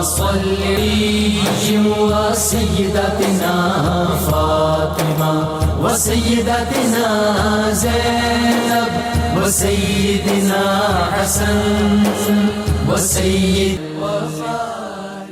صلی وسیدتنا فاطمہ وسیدتنا زینب وسیدنا حسن وسید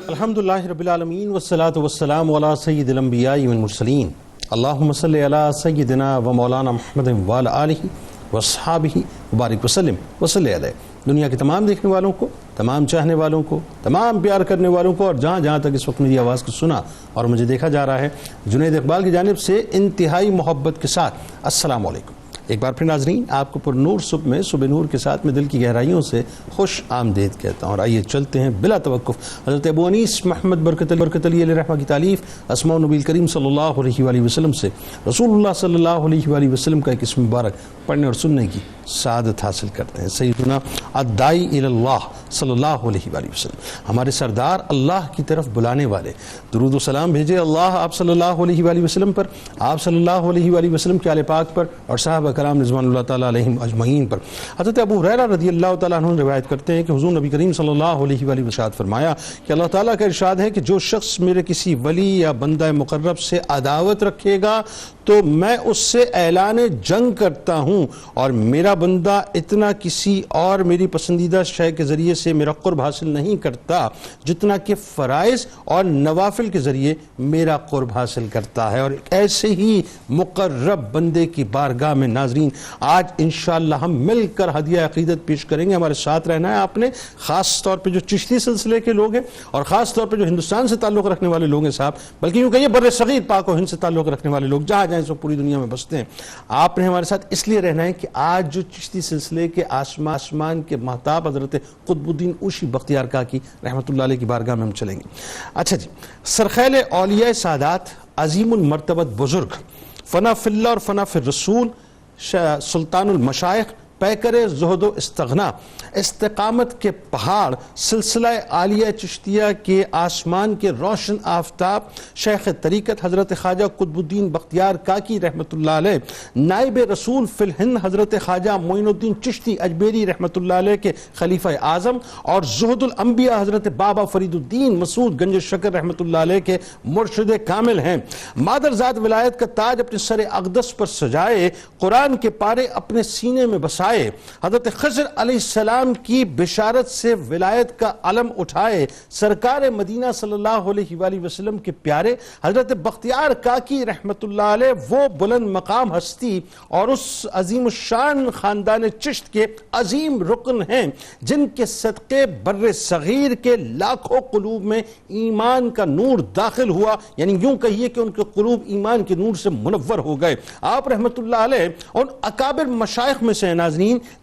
الحمدللہ رب العالمین والصلاة والسلام علی سید الانبیاء والمرسلین اللہم صلی علی سیدنا و مولانا محمد وعلی آلہ واصحابہ وبارک وسلم وصلی علیہ. دنیا کے تمام دیکھنے والوں کو، تمام چاہنے والوں کو، تمام پیار کرنے والوں کو، اور جہاں جہاں تک اس وقت میری آواز کو سنا اور مجھے دیکھا جا رہا ہے، جنید اقبال کی جانب سے انتہائی محبت کے ساتھ السلام علیکم. ایک بار پھر ناظرین آپ کو پر نور صبح میں صبح نور کے ساتھ میں دل کی گہرائیوں سے خوش آمدید کہتا ہوں. اور آئیے چلتے ہیں بلا توقف حضرت ابو انیس محمد برکت علی علیہ رحمہ کی تالیف اسماء النبی کریم صلی اللہ علیہ وآلہ وسلم سے رسول اللہ صلی اللہ علیہ وآلہ وسلم کا ایک اسم مبارک پڑھنے اور سننے کی سعادت حاصل کرتے ہیں. سیدنا الداعی الی اللہ صلی اللہ علیہ وآلہ وسلم، ہمارے سردار اللہ کی طرف بلانے والے. درود و سلام بھیجے اللہ آپ صلی اللہ علیہ وآلہ وسلم پر، آپ صلی اللہ علیہ وآلہ وسلم کے آل پاک پر اور صحابہ کرام رضوان اللہ تعالیٰ علیہم اجمعین پر. حضرت ابو ہریرہ رضی اللہ تعالیٰ عنہ روایت کرتے ہیں کہ حضور نبی کریم صلی اللہ علیہ وآلہ وسلم فرمایا کہ اللہ تعالیٰ کا ارشاد ہے کہ جو شخص میرے کسی ولی یا بندہ مقرب سے عداوت رکھے گا تو میں اس سے اعلان جنگ کرتا ہوں، اور میرا بندہ اتنا کسی اور میری پسندیدہ شے کے ذریعے سے میرا قرب حاصل نہیں کرتا جتنا کہ فرائض اور نوافل کے ذریعے میرا قرب حاصل کرتا ہے. اور ایسے ہی مقرب بندے کی بارگاہ میں ناظرین آج انشاءاللہ ہم مل کر ہدیہ عقیدت پیش کریں گے. ہمارے ساتھ رہنا ہے آپ نے، خاص طور پہ جو چشتی سلسلے کے لوگ ہیں اور خاص طور پہ جو ہندوستان سے تعلق رکھنے والے لوگ ہیں صاحب، بلکہ یوں کہیے بر صغیر پاک و ہند سے تعلق رکھنے والے لوگ جہاں جہاں اس وقت پوری دنیا میں بستے ہیں، آپ نے ہمارے ساتھ اس لیے رہنا ہے کہ آج جو چشتی سلسلے کے آسمان کے مہتاب حضرت قطب الدین اوشی بختیار کاکی رحمۃ اللہ علیہ کی بارگاہ میں ہم چلیں گے. اچھا جی، سرخیل اولیاء سادات، عظیم المرتبت بزرگ، فنا فی اللہ اور فنا فی الرسول، سلطان المشائخ، پیکر زہد و استغنا، استقامت کے پہاڑ، سلسلہ عالیہ چشتیہ کے آسمان کے روشن آفتاب، شیخ طریقت حضرت خواجہ قطب الدین بختیار کاکی رحمۃ اللہ علیہ، نائب رسول فی الہند حضرت خواجہ معین الدین چشتی اجمیری رحمۃ اللہ علیہ کے خلیفہ اعظم، اور زہد الانبیاء حضرت بابا فرید الدین مسعود گنج شکر رحمۃ اللہ علیہ کے مرشد کامل ہیں. مادرزاد ولایت کا تاج اپنے سر اقدس پر سجائے، قرآن کے پارے اپنے سینے میں بسائے، حضرت خضر علیہ السلام کی بشارت سے ولایت کا علم اٹھائے، سرکار مدینہ صلی اللہ علیہ وآلہ وسلم کے پیارے حضرت بختیار کاکی رحمت اللہ علیہ وہ بلند مقام ہستی اور اس عظیم الشان خاندان چشت کے عظیم رکن ہیں جن کے صدقے بر صغیر کے لاکھوں قلوب میں ایمان کا نور داخل ہوا، یعنی یوں کہیے کہ ان کے قلوب ایمان کے نور سے منور ہو گئے. آپ رحمت اللہ علیہ ان اکابر مشائخ میں سے ناظرین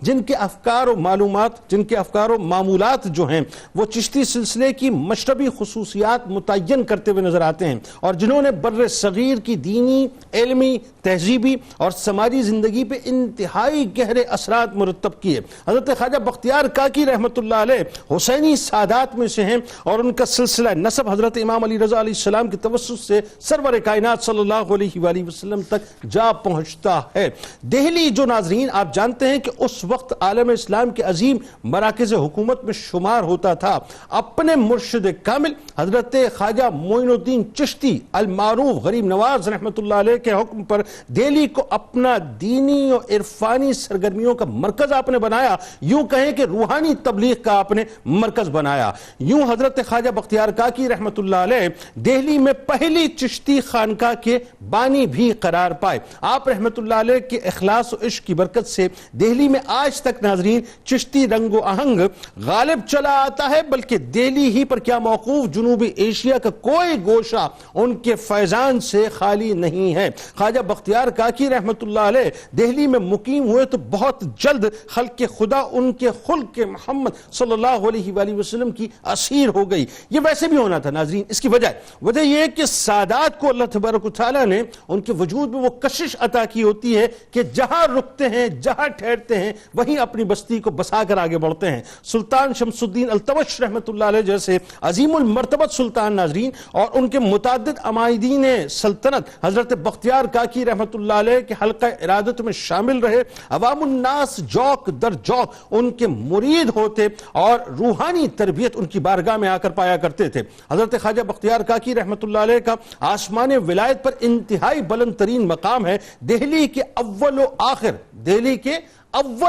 جن کے افکار و معلومات، جن کے افکار و معمولات جو ہیں وہ چشتی سلسلے کی مشربی خصوصیات متعین کرتے ہوئے نظر آتے ہیں، اور جنہوں نے بر صغیر کی دینی، علمی، تہذیبی اور سماجی زندگی پہ انتہائی گہرے اثرات مرتب کیے. حضرت خواجہ بختیار کاکی رحمت اللہ علیہ حسینی سادات میں سے ہیں، اور ان کا سلسلہ نسب حضرت امام علی رضا علیہ السلام کے توسط سے سرور کائنات صلی اللہ علیہ وآلہ وسلم تک جا پہنچتا ہے. دہلی جو ناظرین آپ جانتے ہیں کہ اس وقت عالم اسلام کے عظیم مراکز حکومت میں شمار ہوتا تھا، اپنے مرشد کامل حضرت خواجہ معین الدین چشتی المعروف غریب نواز رحمت اللہ علیہ کے حکم پر دہلی کو اپنا دینی اور عرفانی سرگرمیوں کا مرکز آپ نے بنایا، یوں کہیں کہ روحانی تبلیغ کا آپ نے مرکز بنایا. یوں حضرت خواجہ بختیار کاکی رحمت اللہ علیہ دہلی میں پہلی چشتی خانقاہ کے بانی بھی قرار پائے. آپ رحمت اللہ علیہ کے اخلاص و عشق کی برکت سے دہلی میں آج تک ناظرین چشتی رنگ و آہنگ غالب چلا آتا ہے، بلکہ دہلی ہی پر کیا موقوف جنوبی ایشیا کا کوئی گوشہ ان کے فیضان سے خالی نہیں ہے. خواجہ بختیار کاکی رحمت اللہ علیہ دہلی میں مقیم ہوئے تو بہت جلد خلق خدا ان کے خلق محمد صلی اللہ علیہ وآلہ وسلم کی اسیر ہو گئی. یہ ویسے بھی ہونا تھا ناظرین، اس کی وجہ یہ ہے کہ سادات کو اللہ تبارک و تعالیٰ نے ان کے وجود میں وہ کشش عطا کی ہوتی ہے کہ جہاں رکتے ہیں، جہاں ٹھہرتے بیٹھتے ہیں وہیں اپنی بستی کو بسا کر آگے بڑھتے ہیں. سلطان شمس الدین التمش رحمۃ اللہ علیہ جیسے عظیم المرتبت سلطان ناظرین اور ان کے متعدد عمائدین سلطنت حضرت بختیار کاکی رحمۃ اللہ علیہ کے حلقہ ارادت میں شامل رہے. عوام الناس جوق در جوق ان کے مرید ہوتے اور روحانی تربیت ان کی بارگاہ میں آ کر پایا کرتے تھے. حضرت خواجہ بختیار کاکی رحمۃ اللہ علیہ کا آسمان ولایت پر انتہائی بلند ترین مقام ہے. دہلی کے اول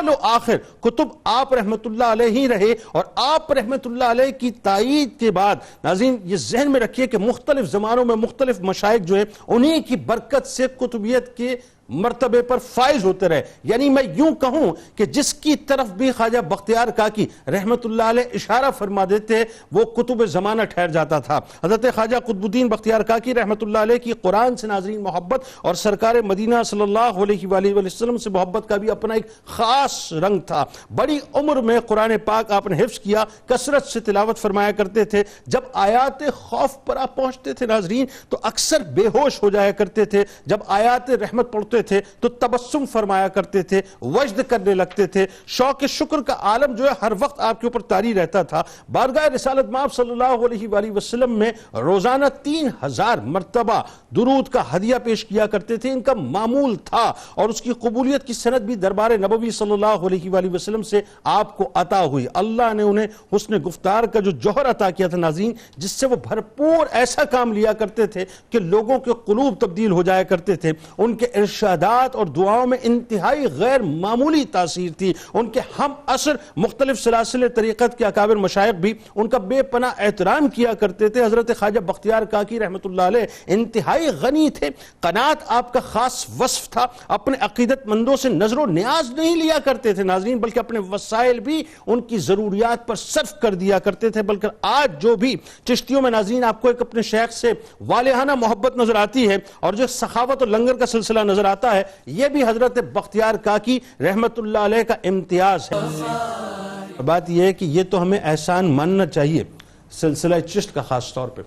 و آخر کتب آپ رحمت اللہ علیہ ہی رہے اور آپ رحمت اللہ علیہ کی تائید کے بعد ناظرین یہ ذہن میں رکھیے کہ مختلف زمانوں میں مختلف مشائخ جو ہیں انہی کی برکت سے کتبیت کے مرتبے پر فائز ہوتے رہے. یعنی میں یوں کہوں کہ جس کی طرف بھی خواجہ بختیار کاکی رحمت اللہ علیہ اشارہ فرما دیتے وہ کتب زمانہ ٹھہر جاتا تھا. حضرت خواجہ قطب الدین بختیار کاکی رحمت اللہ علیہ کی قرآن سے ناظرین محبت اور سرکار مدینہ صلی اللہ علیہ وآلہ وسلم سے محبت کا بھی اپنا ایک خاص رنگ تھا. بڑی عمر میں قرآن پاک آپ نے حفظ کیا, کثرت سے تلاوت فرمایا کرتے تھے. جب آیات خوف پر آپ پہنچتے تھے ناظرین تو اکثر بے ہوش ہو جایا کرتے تھے. جب آیات رحمت پڑھتے تھے تو تبسم فرمایا کرتے تھے, وجد کرنے لگتے تھے. شوق شکر کا عالم جو ہے ہر وقت آپ کے اوپر طاری رہتا تھا. بارگاہ رسالت مآب صلی اللہ علیہ وآلہ وسلم میں روزانہ 3000 مرتبہ درود کا ہدیہ پیش کیا کرتے تھے. ان کا معمول تھا اور اس کی قبولیت کی سند بھی دربار نبوی صلی اللہ علیہ وآلہ وسلم سے آپ کو عطا ہوئی. اللہ نے انہیں حسن گفتار کا جو جوہر عطا کیا تھا ناظرین, جس سے وہ بھرپور ایسا کام لیا کرتے تھے کہ لوگوں کے قلوب تبدیل ہو جایا کرتے تھے. ان کے ارشادات اور دعاؤں میں انتہائی غیر معمولی تاثیر تھی. ان کے ہم عصر مختلف سلاسل طریقت کے اکابر مشائخ بھی ان کا بے پناہ احترام کیا کرتے تھے. حضرت خواجہ بختیار کاکی رحمت اللہ علیہ انتہائی غنی تھے. قناعت آپ کا خاص وصف تھا. اپنے عقیدت مندوں سے نظر و نیاز نہیں لیا کرتے تھے ناظرین, بلکہ اپنے وسائل بھی ان کی ضروریات پر صرف کر دیا کرتے تھے. بلکہ آج جو بھی چشتیوں میں ناظرین آپ کو ایک اپنے شیخ سے والہانہ محبت نظر آتی ہے اور جو سخاوت اور لنگر کا سلسلہ نظر آتا ہے, یہ بھی حضرت بختیار کاکی رحمت اللہ علیہ کا امتیاز ہے. بات یہ ہے کہ یہ تو ہمیں احسان ماننا چاہیے سلسلہ چشت کا خاص طور پہ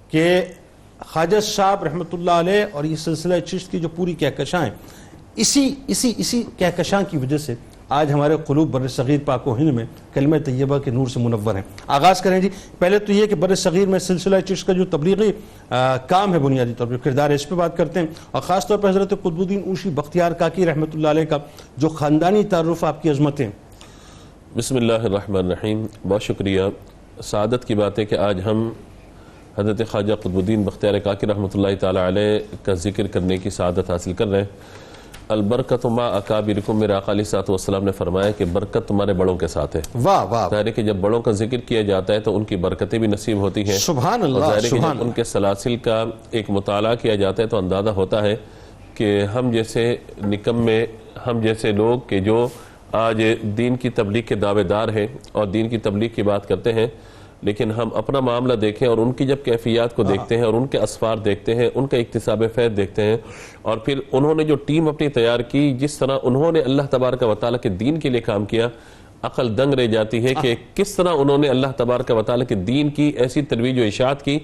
کہ خواجہ صاحب رحمت اللہ علیہ اور یہ سلسلہ چشت کی جو پوری کہکشاں ہیں, اسی کہکشاں کی وجہ سے آج ہمارے قلوب بر صغیر پاک و ہند میں کلمہ طیبہ کے نور سے منور ہیں. آغاز کریں جی. پہلے تو یہ کہ بر صغیر میں سلسلہ چشت کا جو تبلیغی کام ہے بنیادی طور پر کردار ہے, اس پہ بات کرتے ہیں. اور خاص طور پر حضرت قطب الدین اوشی بختیار کاکی رحمت اللہ علیہ کا جو خاندانی تعارف, آپ کی عظمتیں. بسم اللہ الرحمن الرحیم. بہت شکریہ. سعادت کی بات ہے کہ آج ہم حضرت خواجہ قطب الدین بختیار کاکی رحمت اللہ تعالی علیہ کا ذکر کرنے کی سعادت حاصل کر رہے ہیں. البرکت ما اکابرکم, میرے آقا علیہ الصلوۃ والسلام نے فرمایا کہ برکت تمہارے بڑوں کے ساتھ ہے. واہ واہ. ظاہر ہے کہ جب بڑوں کا ذکر کیا جاتا ہے تو ان کی برکتیں بھی نصیب ہوتی ہیں. سبحان اللہ. ظاہر ہے کہ جب ان کے سلاسل کا ایک مطالعہ کیا جاتا ہے تو اندازہ ہوتا ہے کہ ہم جیسے نکمے, ہم جیسے لوگ کہ جو آج دین کی تبلیغ کے دعوے دار ہیں اور دین کی تبلیغ کی بات کرتے ہیں, لیکن ہم اپنا معاملہ دیکھیں اور ان کی جب کیفیات کو دیکھتے ہیں اور ان کے اسفار دیکھتے ہیں, ان کا اکتساب فیض دیکھتے ہیں, اور پھر انہوں نے جو ٹیم اپنی تیار کی, جس طرح انہوں نے اللہ تبارک و تعالیٰ کے دین کے لیے کام کیا, عقل دنگ رہ جاتی ہے کہ کس طرح انہوں نے اللہ تبارک و تعالیٰ کے دین کی ایسی ترویج و اشاعت کی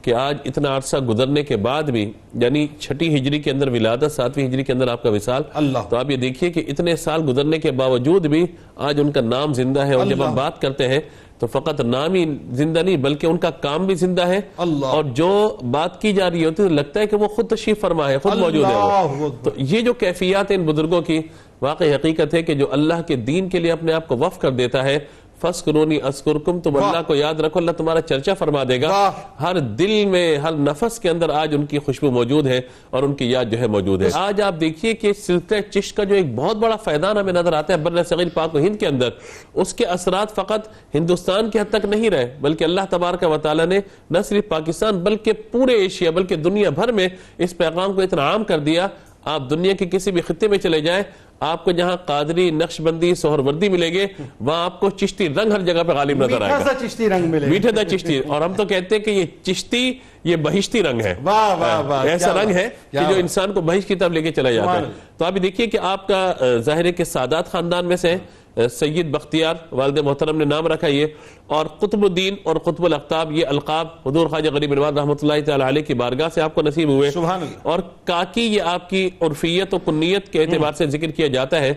کہ آج اتنا عرصہ گزرنے کے بعد بھی, یعنی 6 ہجری کے اندر ولادت, 7 ہجری کے اندر آپ کا وصال, تو آپ یہ دیکھیے کہ اتنے سال گزرنے کے باوجود بھی آج ان کا نام زندہ ہے. اور جب ہم بات کرتے ہیں تو فقط نام ہی زندہ نہیں بلکہ ان کا کام بھی زندہ ہے, اور جو بات کی جا رہی ہوتی ہے لگتا ہے کہ وہ خود تشریف فرما ہے, خود موجود ہے. تو یہ جو کیفیات ہیں ان بزرگوں کی, واقعی حقیقت ہے کہ جو اللہ کے دین کے لیے اپنے آپ کو وقف کر دیتا ہے, فَاسْكُرُونِي أَذْكُرْكُمْ, تم اللہ کو یاد رکھو, اللہ تمہارا چرچا فرما دے گا. ہر دل میں, ہر نفس کے اندر آج ان کی خوشبو موجود ہے اور ان کی یاد جو ہے موجود ہے. آج آپ دیکھیے کہ سلسلہ چشت کا جو ایک بہت بڑا فیضان ہمیں نظر آتا ہے بر صغیر پاک و ہند کے اندر, اس کے اثرات فقط ہندوستان کی حد تک نہیں رہے, بلکہ اللہ تبارک و تعالیٰ نے نہ صرف پاکستان بلکہ پورے ایشیا بلکہ دنیا بھر میں اس پیغام کو اتنا عام کر دیا. آپ دنیا کے کسی بھی خطے میں چلے جائیں, آپ کو جہاں قادری, نقشبندی, سہروردی ملے گے, وہاں آپ کو چشتی رنگ ہر جگہ پہ غالب نظر آئے گا. میٹھا سا چشتی رنگ ملے گا, میٹھا سا چشتی. اور ہم تو کہتے ہیں کہ یہ چشتی یہ بہشتی رنگ ہے. واہ واہ واہ. ایسا رنگ ہے کہ جو انسان کو بہشت کی طرف لے کے چلا جاتا ہے. تو آپ دیکھیے کہ آپ کا ظاہر ہے کہ سادات خاندان میں سے, سید بختیار والد محترم نے نام رکھا یہ، اور قطب الدین اور قطب الاقطاب یہ القاب حضور خواجہ غریب نواز رحمۃ اللہ تعالی علیہ کی بارگاہ سے آپ کو نصیب ہوئے. سبحان اللہ. اور کاکی یہ آپ کی عرفیت و کنیت کے اعتبار سے ذکر کیا جاتا ہے.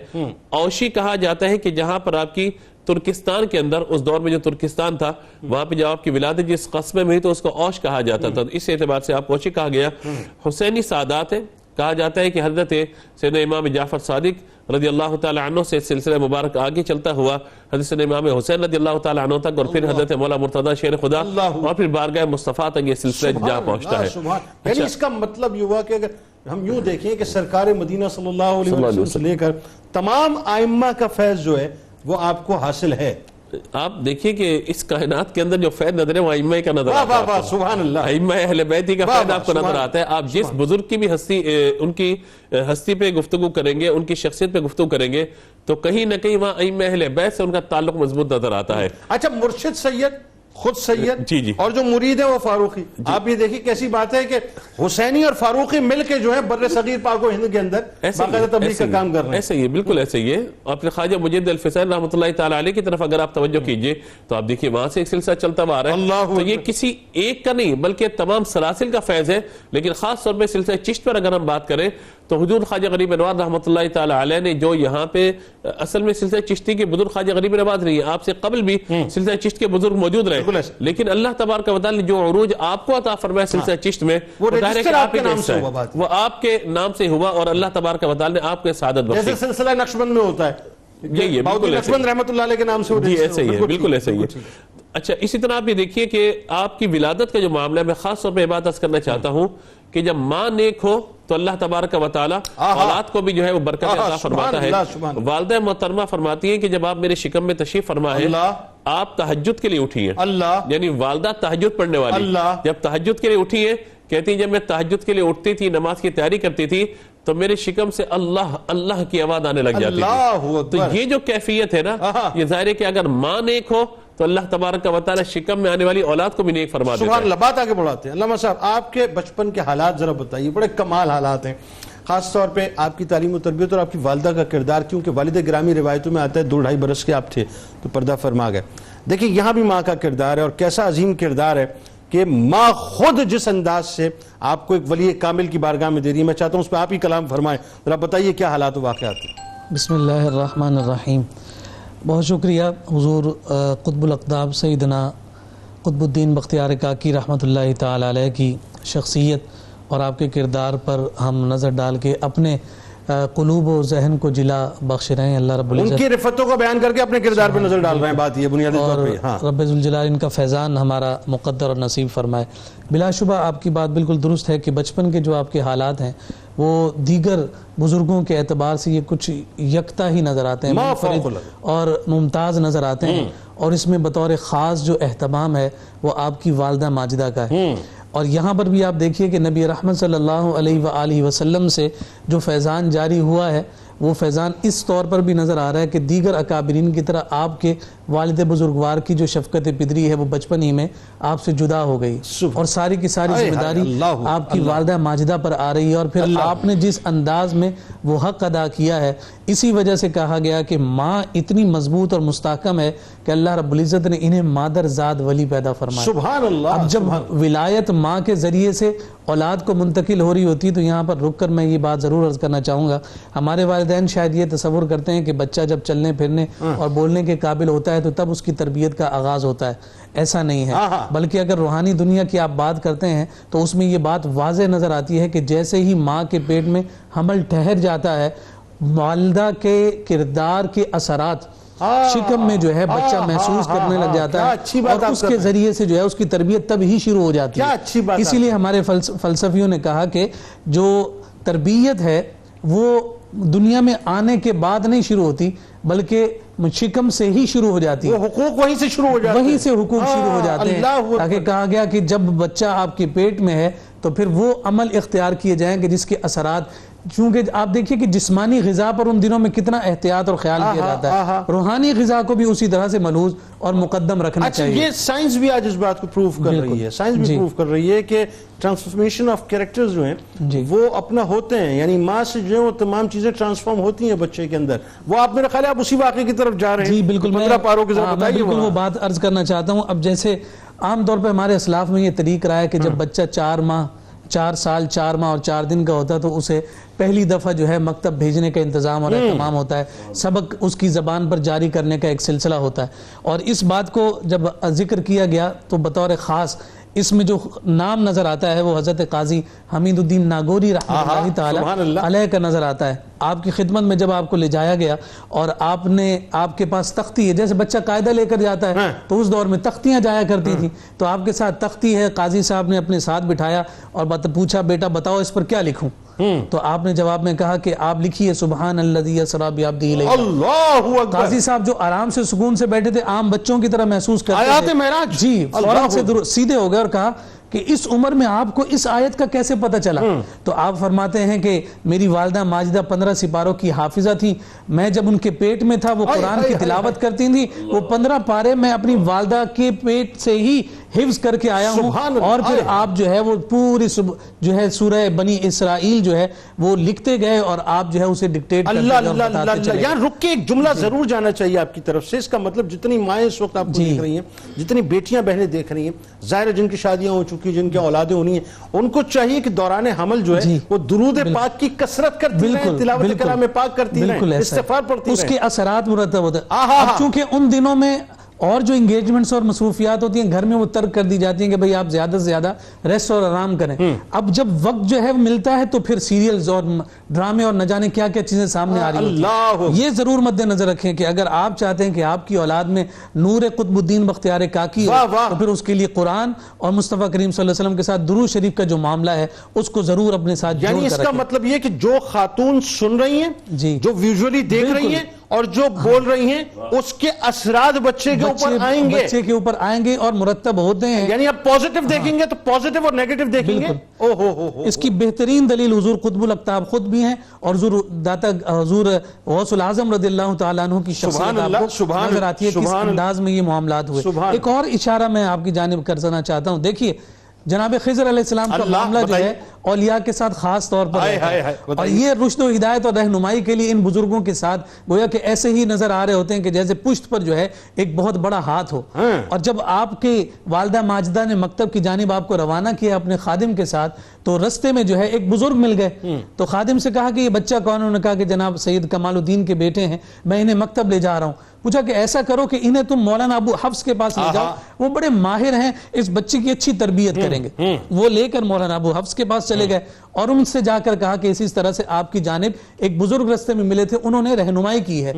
اوشی کہا جاتا ہے کہ جہاں پر آپ کی ترکستان کے اندر، اس دور میں جو ترکستان تھا وہاں پہ جب آپ کی ولادت جس قصبے میں ہوئی تو اس کو اوش کہا جاتا تھا، اس اعتبار سے آپ اوشی کہا گیا. حسینی سادات ہے، کہا جاتا ہے کہ حضرت سیدنا امام جعفر صادق رضی اللہ تعالی عنہ سے سلسلہ مبارک آگے چلتا ہوا حضرت سیدنا امام حسین رضی اللہ تعالی عنہ تک، اور پھر حضرت مولا مرتضی شیر خدا، اور پھر بارگاہ مصطفیٰ تک یہ سلسلہ جا پہنچتا ہے. یعنی اس کا مطلب یہ ہوا کہ اگر ہم یوں دیکھیں کہ سرکار مدینہ صلی اللہ علیہ وسلم سے لے کر تمام ائمہ کا فیض جو ہے وہ آپ کو حاصل ہے. آپ دیکھیے کہ اس کائنات کے اندر جو فیض نظر ہے وہ ائمہ کا نظر آتا ہے. واہ سبحان اللہ. ائمہ اہل بیت کا فیض آپ کو نظر آتا ہے. آپ جس بزرگ کی بھی ہستی، ان کی ہستی پہ گفتگو کریں گے، ان کی شخصیت پہ گفتگو کریں گے تو کہیں نہ کہیں وہاں ائمہ اہل بیت سے ان کا تعلق مضبوط نظر آتا ہے. اچھا، مرشد سید خود سید جی جی، اور جو مرید ہے وہ فاروقی. آپ یہ دیکھیے کیسی بات ہے کہ حسینی اور فاروقی مل کے جو ہے بر صغیر پاک و ہند کے اندر باقاعدہ تبلیغ کا کام کر رہے ہیں. ایسے ہی بالکل ایسے ہی ہے. اور پھر خواجہ مجید الفسین رحمۃ اللہ تعالی علیہ کی طرف اگر آپ توجہ کیجئے تو آپ دیکھیے وہاں سے ایک سلسلہ چلتا ہوا آ رہا ہے. تو یہ کسی ایک کا نہیں بلکہ تمام سلاسل کا فیض ہے. لیکن خاص طور پہ سلسلہ چشت پر اگر ہم بات کریں تو حضور خواجہ غریب نواز رحمۃ اللہ تعالی علیہ نے جو یہاں پہ اصل میں سلسلہ چشتی کے بزرگ خواجہ غریب نواز نہیں ہے، آپ سے قبل بھی سلسلہ چشت کے بزرگ موجود رہے، لیکن اللہ تبارک و تعالی نے جو عروج آپ کو عطا فرمایا سلسلہ چشت میں وہ آپ کے نام سے ہوا، وہ آپ کے نام سے ہوا، اور اللہ تبارک و تعالی نے آپ کو سعادت بخشی. جیسے سلسلہ نقشبند میں ہوتا ہے، یہ بالکل نقشبند رحمۃ اللہ علیہ کے نام سے جی ایسے ہی ہے، بالکل ایسے ہی ہے. اچھا، اسی طرح آپ یہ دیکھیے کہ آپ کی ولادت کا جو معاملہ ہے، میں خاص طور پہ بات عرض کرنا چاہتا ہوں کہ جب ماں نیک ہو تو اللہ تبارک و تعالی اولاد کو بھی جو ہے وہ برکت عطا فرماتا ہے. والدہ محترمہ فرماتی ہیں کہ جب آپ میرے شکم میں تشریف فرما ہے آپ تہجد کے لیے اٹھی ہیں، یعنی والدہ تہجد پڑھنے والی، جب تہجد کے لیے اٹھی ہیں کہتی ہیں جب میں تہجد کے لیے اٹھتی تھی، نماز کی تیاری کرتی تھی تو میرے شکم سے اللہ اللہ کی آواز آنے لگ جاتی تھی. تو یہ جو کیفیت ہے نا، یہ ظاہر ہے کہ اگر ماں نیک ہو تو اللہ تبارک و تعالی شکم میں آنے والی اولاد کو بھی نیک فرما دیتا ہے. سبحان اللہ. بات آگے بڑھاتے ہیں. علامہ صاحب، آپ کے بچپن کے حالات ذرا بتائیے، بڑے کمال حالات ہیں، خاص طور پہ آپ کی تعلیم و تربیت اور آپ کی والدہ کا کردار، کیونکہ والد گرامی روایتوں میں آتا ہے 2-2.5 برس کے آپ تھے تو پردہ فرما گئے. دیکھیں یہاں بھی ماں کا کردار ہے، اور کیسا عظیم کردار ہے کہ ماں خود جس انداز سے آپ کو ایک ولی کامل کی بارگاہ میں دے رہی ہے. میں چاہتا ہوں اس پہ آپ ہی کلام فرمائیں، ذرا بتائیے کیا حالات و واقعات ہیں. بسم اللہ الرحمن الرحیم. بہت شکریہ حضور قطب الاقطاب سیدنا قطب الدین بختیار کاکی رحمۃ اللہ تعالی علیہ کی شخصیت اور آپ کے کردار پر ہم نظر ڈال کے اپنے قلوب و ذہن کو جلا بخش رہے ہیں. اللہ رب العزت ان کی رفتوں کو بیان کر کے اپنے کردار پہ نظر ڈال رہے ہیں. بات یہ بنیادی طور پہ رب ذوالجلال ان کا فیضان ہمارا مقدر اور نصیب فرمائے. بلا شبہ آپ کی بات بالکل درست ہے کہ بچپن کے جو آپ کے حالات ہیں وہ دیگر بزرگوں کے اعتبار سے یہ کچھ یکتا ہی نظر آتے ہیں، منفرد اور ممتاز نظر آتے ہیں. اور اس میں بطور خاص جو اہتمام ہے وہ آپ کی والدہ ماجدہ کا ہے. اور یہاں پر بھی آپ دیکھیے کہ نبی رحمت صلی اللہ علیہ وآلہ وسلم سے جو فیضان جاری ہوا ہے وہ فیضان اس طور پر بھی نظر آ رہا ہے کہ دیگر اکابرین کی طرح آپ کے والد بزرگوار کی جو شفقت پدری ہے وہ بچپن ہی میں آپ سے جدا ہو گئی، اور ساری کی ساری ذمہ داری آپ کی والدہ ماجدہ پر آ رہی ہے. اور پھر آپ نے جس انداز میں وہ حق ادا کیا ہے، اسی وجہ سے کہا گیا کہ ماں اتنی مضبوط اور مستحکم ہے کہ اللہ رب العزت نے انہیں مادر زاد ولی پیدا فرمایا. سبحان اللہ. اب جب ولایت ماں کے ذریعے سے اولاد کو منتقل ہو رہی ہوتی تو یہاں پر رک کر میں یہ بات ضرور عرض کرنا چاہوں گا، ہمارے والدین شاید یہ تصور کرتے ہیں کہ بچہ جب چلنے پھرنے اور بولنے کے قابل ہوتا ہے تو تب اس کی تربیت کا آغاز ہوتا ہے. ایسا نہیں ہے، بلکہ اگر روحانی دنیا کی آپ بات کرتے ہیں تو اس میں یہ بات واضح نظر آتی ہے کہ جیسے ہی ماں کے پیٹ میں حمل ٹھہر جاتا ہے، والدہ کے کردار کے اثرات شکم میں جو ہے بچہ محسوس کرنے لگ جاتا ہے، اور اس کے ذریعے سے جو ہے اس کی تربیت تب ہی شروع ہو جاتی ہے. اسی لیے ہمارے فلسفیوں نے کہا کہ جو تربیت ہے وہ دنیا میں آنے کے بعد نہیں شروع ہوتی بلکہ شکم سے ہی شروع ہو جاتی ہے. حقوق وہیں سے شروع ہو جاتے ہیں، وہیں سے حقوق شروع ہو جاتے ہیں. تاکہ کہا گیا کہ جب بچہ آپ کے پیٹ میں ہے تو پھر وہ عمل اختیار کیے جائیں کہ جس کے اثرات چونکہ آپ دیکھیے کہ جسمانی غذا پر ان دنوں میں کتنا احتیاط اور خیال کیا جاتا ہے، روحانی غذا کو بھی اسی طرح سے ملحوظ اور مقدم رکھنا چاہیے۔ یہ سائنس بھی آج اس بات کو پروف کر رہی ہے، سائنس بھی پروف کر رہی ہے کہ ٹرانسفارمیشن آف کیریکٹرز جو ہیں وہ اپنا ہوتے ہیں، یعنی ماں سے جو ہے وہ تمام چیزیں ٹرانسفارم ہوتی ہیں بچے کے اندر۔ وہ آپ میرا خیال ہے آپ اسی واقعے کی طرف جا رہے ہیں۔ جی بالکل، 15 پاروں کے ذرا بتائیے۔ بالکل وہ بات عرض کرنا چاہتا ہوں۔ اب جیسے عام طور پہ ہمارے اسلاف میں یہ طریق رہا ہے کہ جب بچہ 4 سال 4 ماہ اور 4 دن کا ہوتا ہے تو اسے پہلی دفعہ جو ہے مکتب بھیجنے کا انتظام اور اہتمام ہوتا ہے، سبق اس کی زبان پر جاری کرنے کا ایک سلسلہ ہوتا ہے۔ اور اس بات کو جب ذکر کیا گیا تو بطور خاص اس میں جو نام نظر آتا ہے وہ حضرت قاضی حمید الدین ناگوری رحمۃ اللہ تعالی علیہ کا نظر آتا ہے۔ آپ کی خدمت میں جب آپ کو لے جایا گیا اور آپ کے پاس تختی ہے، جیسے بچہ قاعدہ لے کر جاتا ہے تو اس دور میں تختیاں جایا کرتی تھیں، تو آپ کے ساتھ تختی ہے، قاضی صاحب نے اپنے ساتھ بٹھایا اور پوچھا بیٹا بتاؤ اس پر کیا لکھوں؟ تو آپ نے جواب میں کہا کہ آپ لکھیے سبحان الذی اسری بعبدہ لیلا۔ اللہ اکبر۔ قاضی صاحب جو آرام سے سکون سے بیٹھے تھے، عام بچوں کی طرح محسوس کرتے تھے، آیات معراج، جی فوراً سے سیدھے ہو گئے اور کہا کہ اس عمر میں آپ کو اس آیت کا کیسے پتہ چلا؟ تو آپ فرماتے ہیں کہ میری والدہ ماجدہ 15 سپاروں کی حافظہ تھی، میں جب ان کے پیٹ میں تھا وہ قرآن کی تلاوت کرتی تھی، وہ 15 پارے میں اپنی والدہ کے پیٹ سے ہی حفظ کر کے آیا ہوں، اور پھر آپ جو ہے وہ پوری جو ہے سورہ بنی اسرائیل جو ہے وہ لکھتے گئے اور آپ جو ہے اسے ڈکٹیٹ کرتے گئے اور بتاتے چلے گئے۔ یہاں رک کے ایک جملہ ضرور جانا چاہیے آپ کی طرف سے، اس کا مطلب جتنی مائیں اس وقت آپ کو دیکھ رہی ہیں، جتنی بیٹیاں بہنیں دیکھ رہی ہیں، ظاہر ہے جن کی شادیاں ہو چکی، جن کی اولادیں ہونی ہیں، ان کو چاہیے کہ دوران حمل جو ہے وہ درود پاک کی کثرت کرتی رہیں، تلاوت کلام پاک کرتی رہیں، استغفار پڑھتی رہیں، اس کے اثرات مرتب ہوتے ہیں۔ اب چونکہ ان دنوں میں اور جو انگیجمنٹس اور مصروفیات ہوتی ہیں گھر میں وہ ترک کر دی جاتی ہیں کہ بھئی آپ زیادہ سے زیادہ ریسٹ اور آرام کریں، اب جب وقت جو ہے ملتا ہے تو پھر سیریلز اور ڈرامے اور نہ جانے کیا کیا چیزیں سامنے آ رہی ہوتی ہیں۔ یہ ضرور مد نظر رکھیں کہ اگر آپ چاہتے ہیں کہ آپ کی اولاد میں نور قطب الدین بختیار کاکی ہو تو پھر اس کے لیے قرآن اور مصطفیٰ کریم صلی اللہ علیہ وسلم کے ساتھ درود شریف کا جو معاملہ ہے اس کو ضرور اپنے ساتھ جوڑ کر رکھیں۔ یعنی اس کا مطلب یہ کہ جو خاتون سن رہی ہیں، جو ویژولی دیکھ رہی ہیں اور جو بول رہی ہیں، اس کے اثرات بچے کے اوپر آئیں گے، بچے کے اوپر آئیں گے اور مرتب ہوتے ہیں۔ یعنی آپ پوزیٹیو دیکھیں گے تو پوزیٹیو اور نیگیٹو دیکھیں گے۔ اس کی بہترین دلیل حضور قطب الاقطاب خود بھی ہیں اور حضور غوث العظم رضی اللہ تعالیٰ عنہ کی شخصیت آپ کو نظر آتی ہے کس انداز میں یہ معاملات ہوئے۔ ایک اور اشارہ میں آپ کی جانب کرنا چاہتا ہوں، دیکھیے جناب خضر علیہ السلام کا معاملہ جو ہے اولیاء کے ساتھ خاص طور پر ہے، اور یہ رشد و ہدایت اور رہنمائی کے لیے ان بزرگوں کے ساتھ گویا کہ ایسے ہی نظر آ رہے ہوتے ہیں کہ جیسے پشت پر جو ہے ایک بہت بڑا ہاتھ ہو۔ اور جب آپ کے والدہ ماجدہ نے مکتب کی جانب آپ کو روانہ کیا اپنے خادم کے ساتھ تو رستے میں جو ہے ایک بزرگ مل گئے، تو خادم سے کہا کہ یہ بچہ کون؟ انہوں نے کہا کہ جناب سید کمال الدین کے بیٹے ہیں، میں انہیں مکتب لے جا رہا ہوں۔ پوچھا کہ ایسا کرو کہ انہیں تم مولانا ابو حفص کے پاس لے جاؤ، وہ بڑے ماہر ہیں، اس بچے کی اچھی تربیت کریں گے۔ وہ لے کر مولانا ابو حفص کے پاس چلے گئے اور ان سے جا کر کہا کہ اسی طرح سے آپ کی جانب ایک بزرگ رستے میں ملے تھے، انہوں نے رہنمائی کی ہے۔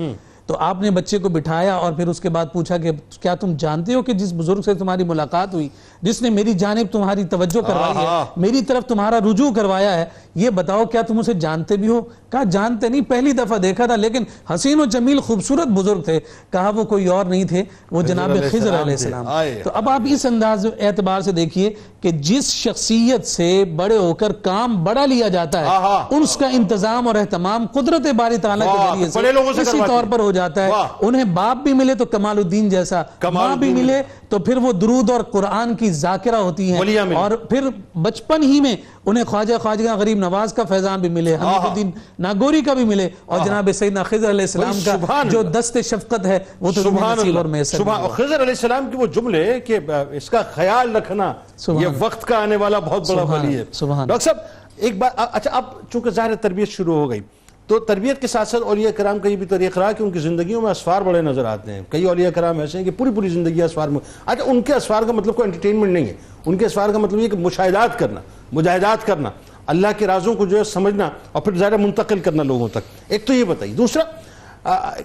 تو آپ نے بچے کو بٹھایا اور پھر اس کے بعد پوچھا کہ کیا تم جانتے ہو کہ جس بزرگ سے تمہاری ملاقات ہوئی، جس نے میری جانب تمہاری توجہ کروائی ہے، میری طرف تمہارا رجوع کروایا ہے، یہ بتاؤ کیا تم اسے جانتے بھی ہو؟ کہا جانتے نہیں، پہلی دفعہ دیکھا تھا، لیکن حسین و جمیل خوبصورت بزرگ تھے۔ کہا وہ کوئی اور نہیں تھے، وہ جناب خضر علیہ السلام۔ تو اب آپ اس انداز اعتبار سے دیکھیے کہ جس شخصیت سے بڑے ہو کر کام بڑا لیا جاتا ہے اس کا انتظام اور اہتمام قدرت باری تعالیٰ کے ذریعے سے اسی طور پر ہو جاتا ہے۔ انہیں باپ بھی ملے تو کمال الدین جیسا، ماں بھی ملے تو پھر وہ درود اور قرآن کی ذاکرہ ہوتی ہیں، اور پھر بچپن ہی میں انہیں خواجہ غریب نواز کا فیضان بھی ملے، حمید الدین ناگوری کا بھی ملے، اور جناب سیدنا خضر علیہ السلام کا جو دست شفقت ہے وہ تو نصیب اور میسر ہے۔ خضر علیہ السلام کی وہ جملے کہ اس کا خیال رکھنا یہ وقت کا آنے والا بہت بڑا ولی ہے۔ ڈاکٹر صاحب ایک بات، اچھا اب چونکہ ظاہر تربیت شروع ہو گئی تو تربیت کے ساتھ ساتھ اولیاء کرام کا یہ بھی طریقہ رہا کہ ان کی زندگیوں میں اسفار بڑے نظر آتے ہیں۔ کئی اولیاء کرام ایسے ہیں کہ پوری زندگی اسفار میں، اچھا ان کے اسفار کا مطلب کوئی انٹرٹینمنٹ نہیں ہے، ان کے اسفار کا مطلب یہ کہ مشاہدات کرنا، مجاہدات کرنا، اللہ کے رازوں کو جو ہے سمجھنا اور پھر ظاہر منتقل کرنا لوگوں تک۔ ایک تو یہ بتائیے، دوسرا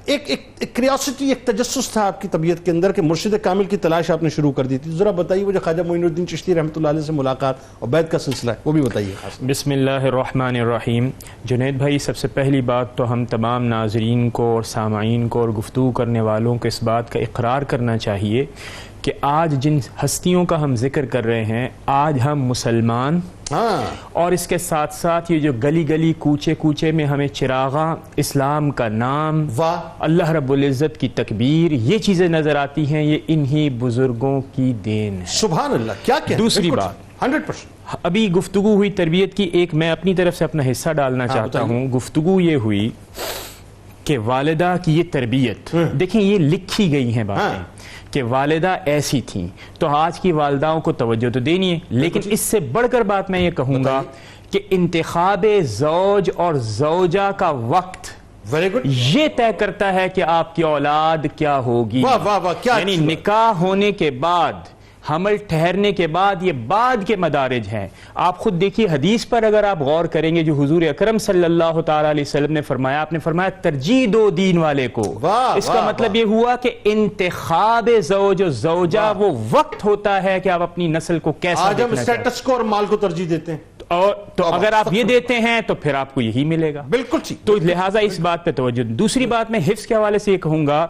ایک کریوسٹی، ایک تجسس تھا آپ کی طبیعت کے اندر کہ مرشد کامل کی تلاش آپ نے شروع کر دی تھی، ذرا بتائیے وہ جو خواجہ معین الدین چشتی رحمۃ اللہ علیہ سے ملاقات اور بیعت کا سلسلہ ہے وہ بھی بتائیے خاص۔ بسم اللہ الرحمن الرحیم۔ جنید بھائی، سب سے پہلی بات تو ہم تمام ناظرین کو اور سامعین کو اور گفتگو کرنے والوں کو اس بات کا اقرار کرنا چاہیے کہ آج جن ہستیوں کا ہم ذکر کر رہے ہیں، آج ہم مسلمان ہاں، اور اس کے ساتھ ساتھ یہ جو گلی گلی کوچے کوچے میں ہمیں چراغاں، اسلام کا نام، واہ، اللہ رب العزت کی تکبیر، یہ چیزیں نظر آتی ہیں، یہ انہی بزرگوں کی دین ہے۔ سبحان اللہ، کیا کیا دوسری بات، 100%۔ ابھی گفتگو ہوئی تربیت کی، ایک میں اپنی طرف سے اپنا حصہ ڈالنا چاہتا ہوں۔ گفتگو یہ ہوئی کہ والدہ کی یہ تربیت، دیکھیں یہ لکھی گئی ہیں باتیں کہ والدہ ایسی تھیں، تو آج کی والداؤں کو توجہ تو دینی ہے، لیکن اس سے بڑھ کر بات میں یہ کہوں گا کہ انتخاب زوج اور زوجہ کا وقت ویری گڈ، یہ طے کرتا ہے کہ آپ کی اولاد کیا ہوگی۔ واہ واہ واہ، کیا یعنی اچھی بات۔ نکاح ہونے کے بعد، حمل ٹھہرنے کے بعد، یہ بعد کے مدارج ہیں۔ آپ خود دیکھیے حدیث پر اگر آپ غور کریں گے جو حضور اکرم صلی اللہ تعالی علیہ وسلم نے فرمایا، آپ نے فرمایا ترجیح دو دین والے کو۔ واہ، اس کا واہ، مطلب یہ ہوا کہ انتخاب زوج و زوجہ وہ وقت ہوتا ہے کہ آپ اپنی نسل کو کیسا آج ہم دیکھنا چاہتے ہیں۔ اسٹیٹس کو اور مال کو ترجیح دیتے ہیں، تو اگر آپ یہ دیتے ہیں تو پھر آپ کو یہی ملے گا۔ بالکل ٹھیک۔ تو لہٰذا اس بات پہ توجہ۔ دوسری بات میں حفظ کے حوالے سے یہ کہوں گا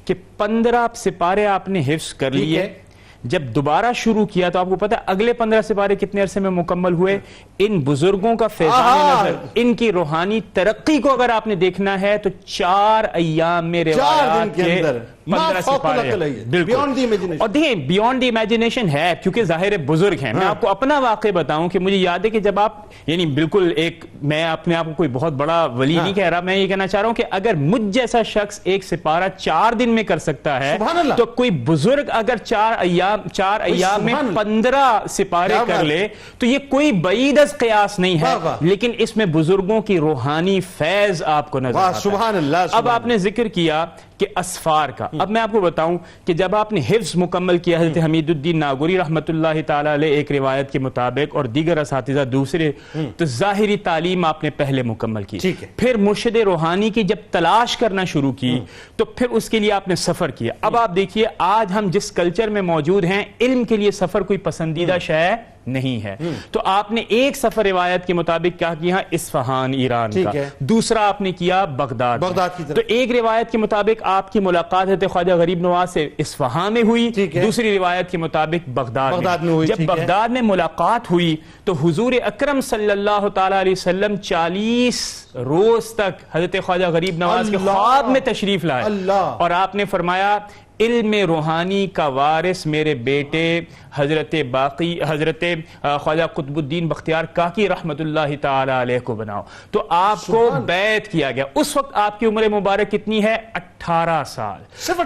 کہ 15 سپارے آپ نے حفظ کر ٹھیک لیے، ہے۔ جب دوبارہ شروع کیا تو آپ کو پتا اگلے 15 سپارے کتنے عرصے میں مکمل ہوئے۔ ان بزرگوں کا فیضان نظر، ان کی روحانی ترقی کو اگر آپ نے دیکھنا ہے تو 4 ایام میں 4 دن روایات کے کے اندر 15 سپارے، بیونڈ دی امیجنیشن۔ اور دیکھیں بیونڈ دی امیجنیشن ہے کیونکہ ظاہر بزرگ ہیں۔ میں آپ کو اپنا واقعہ بتاؤں کہ مجھے یاد ہے کہ جب آپ، یعنی بالکل ایک، میں اپنے آپ کو کوئی بہت بڑا ولی نہیں کہہ رہا، میں یہ کہنا چاہ رہا ہوں کہ اگر مجھ جیسا شخص ایک سپارہ 4 دن میں کر سکتا ہے سبحان اللہ، تو کوئی بزرگ اگر 4 ایام میں 15 سپارے کر لے تو یہ کوئی بعید از قیاس نہیں ہے، لیکن اس میں بزرگوں کی روحانی فیض آپ کو نظر آتا ہے۔ سبحان اللہ۔ اب آپ نے ذکر کیا کہ اسفار کا، اب میں آپ کو بتاؤں کہ جب آپ نے حفظ مکمل کیا، حضرت حمید الدین ناگوری رحمت اللہ تعالی علیہ ایک روایت کے مطابق اور دیگر اساتذہ دوسرے، تو ظاہری تعلیم آپ نے پہلے مکمل کی، پھر مرشد روحانی کی جب تلاش کرنا شروع کی تو پھر اس کے لیے آپ نے سفر کیا۔ اب آپ دیکھیے آج ہم جس کلچر میں موجود ہیں، علم کے لیے سفر کوئی پسندیدہ شے نہیں ہے، تو آپ نے ایک سفر روایت کے مطابق کیا کیا، اصفہان ایران کا، دوسرا آپ نے کیا بغداد کی طرف۔ تو ایک روایت کے مطابق آپ کی ملاقات حضرت خواجہ غریب نواز سے اصفہان میں ہوئی، دوسری روایت کے مطابق بغداد میں ہوئی۔ جب بغداد میں ملاقات ہوئی تو حضور اکرم صلی اللہ تعالی علیہ وسلم 40 روز تک حضرت خواجہ غریب نواز کے خواب میں تشریف لائے اور آپ نے فرمایا علم روحانی کا وارث میرے بیٹے حضرت خواجہ قطب الدین بختیار کاکی رحمت اللہ تعالی علیہ کو بناؤ۔ تو آپ کو بیعت کیا گیا۔ اس وقت آپ کی عمر مبارک کتنی ہے؟ 18 سال، صرف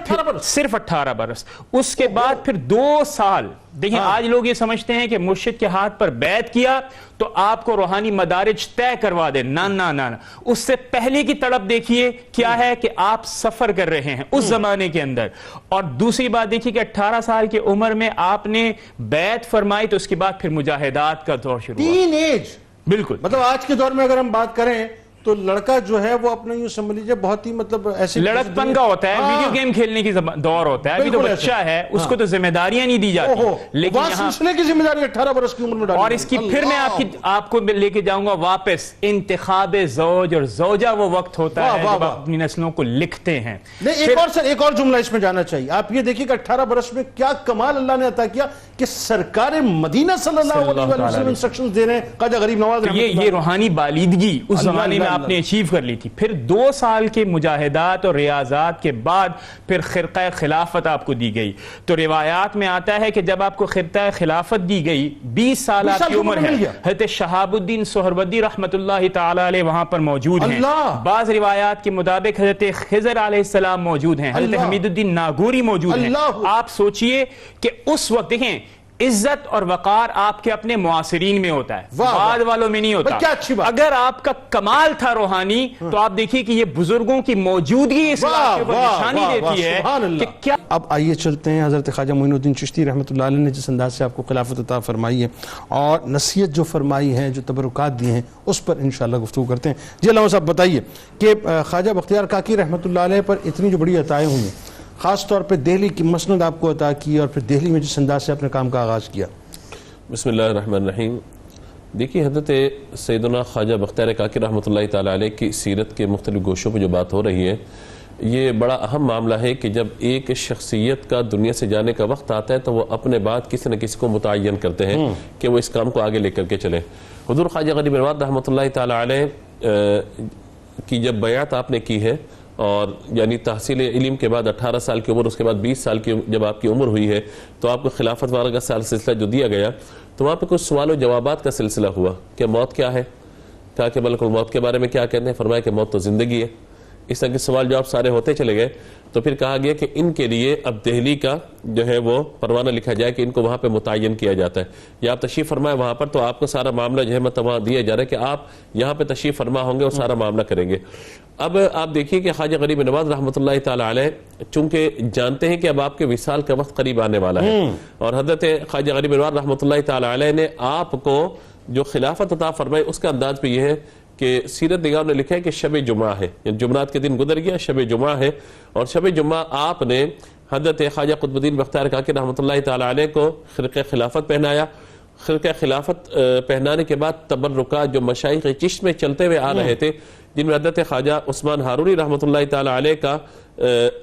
18 برس۔ اس کے بعد پھر 2 سال، دیکھیں آج لوگ یہ سمجھتے ہیں کہ مرشد کے ہاتھ پر بیعت کیا تو آپ کو روحانی مدارج طے کروا دے، نہ نہ نہ، اس سے پہلے کی تڑپ دیکھیے کیا ہے کہ آپ سفر کر رہے ہیں اس زمانے کے اندر۔ اور دوسری بات دیکھیے کہ 18 سال کی عمر میں آپ نے بیعت فرمائی تو اس کے بعد پھر مجاہدات کا دور شروع ہوا۔ ٹین ایج، بالکل، مطلب آج کے دور میں اگر ہم بات کریں تو لڑکا جو ہے وہ اپنا یوں سمجھ لیجیے بہت ہی مطلب ایسے لڑک پن کا ہوتا ہے، ویڈیو گیم کھیلنے کی دور ہوتا ہے، ابھی تو بچہ ہے، اس کو تو ذمہ داریاں نہیں دی جاتی، لیکن یہاں سلسلے کی ذمہ داری 18 برس کی عمر میں ڈالی۔ اور اس کی پھر میں آپ کو لے کے جاؤں گا واپس، انتخاب زوج اور زوجہ وہ وقت ہوتا ہے جب آپ اپنی نسلوں کو لکھتے ہیں۔ ایک اور جملہ اس میں جانا چاہیے، آپ یہ دیکھیے کہ 18 برس میں کیا کمال اللہ نے عطا کیا کہ سرکار مدینہ صلی اللہ علیہ وسلم انسٹرکشنز دے رہے ہیں خواجہ غریب نواز۔ یہ روحانی بالیدگی اس زمانے میں آپ نے اچیو کر لی تھی۔ پھر 2 سال کے مجاہدات اور ریاضات کے بعد پھر خرقہ خلافت آپ کو دی گئی۔ تو روایات میں آتا ہے کہ جب آپ کو خرقہ خلافت دی گئی 20 سال آپ کی عمر ہے، حضرت شہاب الدین سہروردی رحمت اللہ تعالی علیہ وہاں پر موجود ہیں، بعض روایات کے مطابق حضرت خضر علیہ السلام موجود ہیں، حضرت حمید الدین ناگوری موجود ہیں۔ آپ سوچئے کہ اس وقت دیکھیں عزت اور وقار آپ کے اپنے معاصرین میں ہوتا ہے، بعد والوں میں نہیں ہوتا۔ اگر آپ کا کمال تھا روحانی تو آپ دیکھیے کہ یہ بزرگوں کی موجودگی اس بات پر نشانی دیتی ہے کہ کیا۔ اب آئیے چلتے ہیں حضرت خواجہ معین الدین چشتی رحمۃ اللہ علیہ نے جس انداز سے آپ کو خلافت عطا فرمائی ہے اور نصیحت جو فرمائی ہے، جو تبرکات دیے ہیں، اس پر انشاءاللہ گفتگو کرتے ہیں۔ جی علامہ صاحب بتائیے کہ خواجہ بختیار کاکی رحمۃ اللہ علیہ پر اتنی جو بڑی عطائیں ہوئی ہیں، خاص طور پہ دہلی کی مسند آپ کو عطا کی اور پھر دہلی میں جس انداز سے اپنے کام کا آغاز کیا۔ بسم اللہ الرحمن الرحیم۔ دیکھیے حضرت سیدنا خواجہ بختیار کاکی رحمۃ اللہ تعالی علیہ کی سیرت کے مختلف گوشوں پہ جو بات ہو رہی ہے، یہ بڑا اہم معاملہ ہے کہ جب ایک شخصیت کا دنیا سے جانے کا وقت آتا ہے تو وہ اپنے بعد کسی نہ کسی کو متعین کرتے ہیں کہ وہ اس کام کو آگے لے کر کے چلیں. حضور خواجہ غریب نواز رحمۃ اللہ تعالی علیہ کی جب بیعت آپ نے کی ہے اور یعنی تحصیل علم کے بعد 18 سال کی عمر، اس کے بعد 20 سال کی جب آپ کی عمر ہوئی ہے تو آپ کو خلافت والا کا سلسلہ جو دیا گیا تو وہاں پہ کچھ سوال و جوابات کا سلسلہ ہوا کہ موت کیا ہے. کہا کہ ملک الموت کے بارے میں کیا کہتے ہیں؟ فرمایا کہ موت تو زندگی ہے. اس طرح کے سوال جواب سارے ہوتے چلے گئے تو پھر کہا گیا کہ ان کے لیے اب دہلی کا جو ہے وہ پروانہ لکھا جائے کہ ان کو وہاں پہ متعین کیا جاتا ہے. یا آپ تشریف فرمائے وہاں پر تو آپ کو سارا معاملہ جو ہے وہاں دیا جا رہا ہے کہ آپ یہاں پہ تشریف فرما ہوں گے اور سارا معاملہ کریں گے. اب آپ دیکھیے کہ خواجہ غریب نواز رحمۃ اللہ تعالی علیہ چونکہ جانتے ہیں کہ اب آپ کے وصال کا وقت قریب آنے والا ہے اور حضرت خواجہ غریب نواز رحمۃ اللہ تعالی علیہ نے آپ کو جو خلافت عطا فرمائی اس کا انداز پہ یہ ہے کہ سیرت نگار نے لکھا ہے کہ شب جمعہ ہے، یعنی جمعرات کے دن گزر گیا، شب جمعہ ہے اور شب جمعہ آپ نے حضرت خواجہ قطب الدین بختیار کاکی رحمۃ اللہ تعالی علیہ کو خرقہ خلافت پہنایا. خرقہ خلافت پہنانے کے بعد تبرکات جو مشائخ چشت میں چلتے ہوئے آ رہے تھے جن میں حضرت خواجہ عثمان ہارونی رحمۃ اللہ تعالی علیہ کا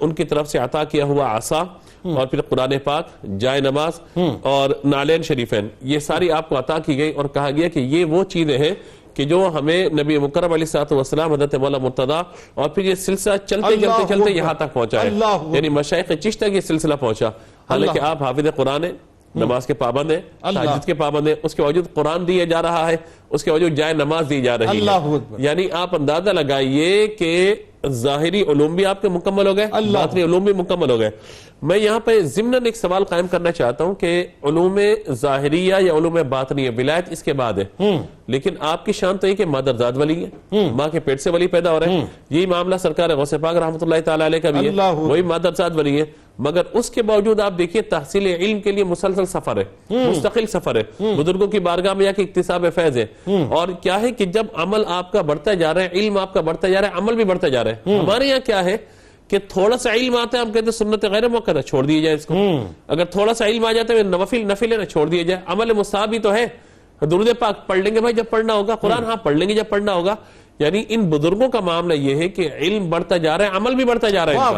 ان کی طرف سے عطا کیا ہوا عصا اور پھر قرآن پاک، جائے نماز اور نالین شریفین، یہ ساری آپ کو عطا کی گئی اور کہا گیا کہ یہ وہ چیزیں ہیں کہ جو ہمیں نبی مکرم علیہ الصلوۃ والسلام حضرت مولا مرتضیٰ اور پھر یہ سلسلہ چلتے یہاں تک پہنچا ہے، یعنی مشائخ چشت تک یہ سلسلہ پہنچا. حالانکہ آپ حافظ قرآن ہیں، نماز کے پابند ہیں، تہجد کے پابند ہیں، اس کے باوجود قرآن دیا جا رہا ہے، اس کے باوجود جائے نماز دی جا رہی ہے. یعنی آپ اندازہ لگائیے کہ ظاہری علوم بھی آپ کے مکمل ہو گئے، باطنی علوم بھی مکمل ہو گئے. میں یہاں پہ ضمناً ایک سوال قائم کرنا چاہتا ہوں کہ علوم ظاہریہ یا علوم باطنیہ ولایت اس کے بعد ہے، لیکن آپ کی شان تو یہ کہ مادر زاد ولی ہے، ماں کے پیٹ سے ولی پیدا ہو رہے ہیں. یہی معاملہ سرکار غوث پاک رحمۃ اللہ تعالی علیہ کا بھی ہے، وہی مادر زاد ولی ہے. مگر اس کے باوجود آپ دیکھیے تحصیل علم کے لیے مسلسل سفر ہے، مستقل سفر ہے، بزرگوں کی بارگاہ میں یا کہ اکتساب فیض ہے. اور کیا ہے کہ جب عمل آپ کا بڑھتا جا رہا ہے، علم آپ کا بڑھتا جا رہا ہے، عمل بھی بڑھتا جا رہا ہے. ہمارے یہاں کیا ہے کہ تھوڑا سا علم آتا ہے ہم کہتے ہیں سنت غیر موقع چھوڑ دیے جائے اس کو. اگر تھوڑا سا علم آ جاتا ہے نفل ہے نا چھوڑ دیے جائے. عمل مستحب ہی تو ہے، درود پاک پڑھ لیں گے بھائی جب پڑھنا ہوگا، قرآن ہاں پڑھ لیں گے جب پڑھنا ہوگا. یعنی ان بزرگوں کا معاملہ یہ ہے کہ علم بڑھتا جا رہا ہے، عمل بھی بڑھتا جا رہا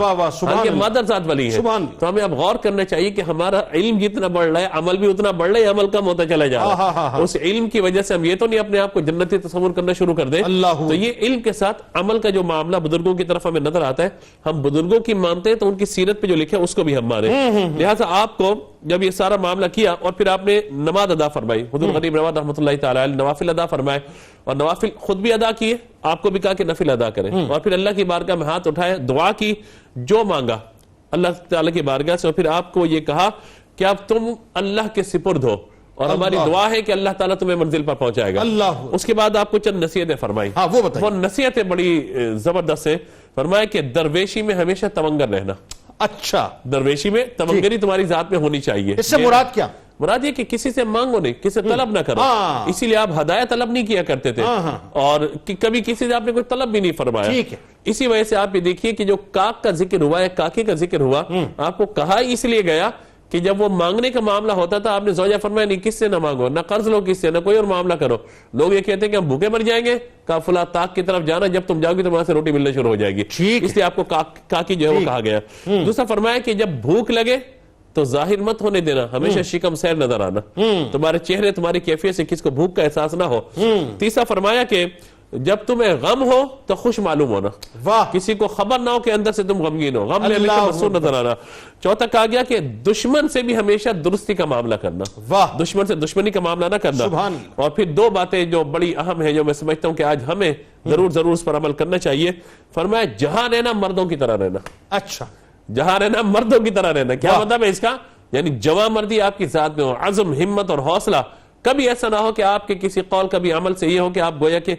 ہے، مادر ذات ولی ہے. تو ہمیں اب غور کرنا چاہیے کہ ہمارا علم جتنا بڑھ رہا ہے عمل بھی اتنا بڑھ رہا ہے، عمل کم ہوتا چلا جا رہا ہے. اس علم کی وجہ سے ہم یہ تو نہیں اپنے آپ کو جنتی تصور کرنا شروع کر دیں. تو یہ علم کے ساتھ عمل کا جو معاملہ بزرگوں کی طرف ہمیں نظر آتا ہے، ہم بزرگوں کی مانتے ہیں تو ان کی سیرت پہ جو لکھے اس کو بھی ہم مانیں. لہٰذا آپ کو جب یہ سارا معاملہ کیا اور پھر آپ نے نماز ادا فرمائی، حضور غریب نواز رحمۃ اللہ تعالی علیہ نوافل ادا فرمائے اور نوافل خود بھی ادا کیے، آپ کو بھی کہا کہ نفل ادا کریں اور پھر اللہ کی بارگاہ میں ہاتھ اٹھائے، دعا کی، جو مانگا اللہ تعالیٰ کی بارگاہ سے. اور پھر آپ کو یہ کہا کہ اب تم اللہ کے سپرد ہو اور ہماری دعا ہے کہ اللہ تعالیٰ تمہیں منزل پر پہنچائے گا. اس کے بعد آپ کو چند نصیحتیں فرمائی، وہ نصیحتیں بڑی زبردست ہیں. فرمایا کہ درویشی میں ہمیشہ تمنگر رہنا. اچھا، درویشی میں تمنگری تمہاری ذات میں ہونی چاہیے. اس سے مراد کیا؟ مراد یہ کہ کسی سے مانگو نہیں، کسی سے طلب نہ کرو. اسی لیے آپ ہدایت طلب نہیں کیا کرتے تھے اور کبھی کسی سے آپ نے کوئی طلب بھی نہیں فرمایا. اسی وجہ سے آپ یہ دیکھیے کہ جو کاک کا ذکر ہوا ہے، کاکی کا ذکر ہوا، آپ کو کہا اس لیے گیا کہ جب وہ مانگنے کا معاملہ ہوتا تھا آپ نے زوجہ فرمایا نہیں کس سے نہ مانگو، نہ قرض لو کس سے، نہ کوئی اور معاملہ کرو. لوگ یہ کہتے ہیں کہ ہم بھوکے مر جائیں گے، کہا فلاں تاک کی طرف جانا، جب تم جاؤ گی تو وہاں سے روٹی ملنا شروع ہو جائے گی. اس لیے آپ کو کاکی جو ہے وہ کہا گیا. دوسرا فرمایا کہ جب بھوک لگے تو ظاہر مت ہونے دینا، ہمیشہ شکم سیر نظر آنا، تمہارے چہرے تمہاری کیفیت سے کس کو بھوک کا احساس نہ ہو. تیسرا فرمایا کہ جب تمہیں غم ہو تو خوش معلوم ہونا، کسی کو خبر نہ ہو کہ اندر سے تم غمگین ہو، غم میں ہمیشہ مسرور نظر آنا. چوتھا کہا گیا کہ دشمن سے بھی ہمیشہ درستی کا معاملہ کرنا، دشمن سے دشمنی کا معاملہ نہ کرنا. اور پھر دو باتیں جو بڑی اہم ہیں جو میں سمجھتا ہوں کہ آج ہمیں ضرور اس پر عمل کرنا چاہیے. فرمایا جہاں رہنا مردوں کی طرح رہنا. اچھا، جہاں رہنا مردوں کی طرح رہنا کیا مطلب ہے اس کا؟ یعنی جواں مردی آپ کی ذات میں ہو، عزم، ہمت اور حوصلہ. کبھی ایسا نہ ہو کہ آپ کے کسی قول کبھی عمل سے یہ ہو کہ آپ گویا کہ